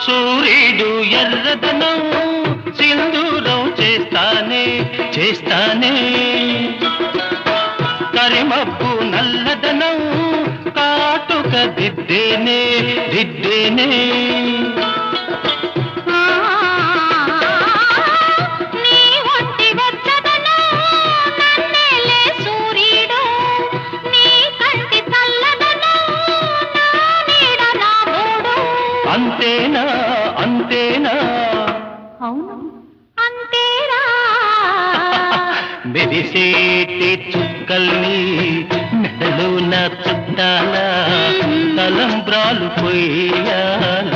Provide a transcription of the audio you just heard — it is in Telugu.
సూర్యుడు ఎర్రదనం సింధూరం చేస్తానే చేస్తానే కరిమబ్బు నల్లదనం కాటుక దిద్దేనే దిద్దేనే అంతేనా అంతేనా అవును అంతేరా మెరిసేటి చుక్కల్ని మెడలో నా చుట్టాల తలంబ్రాలు పోయాల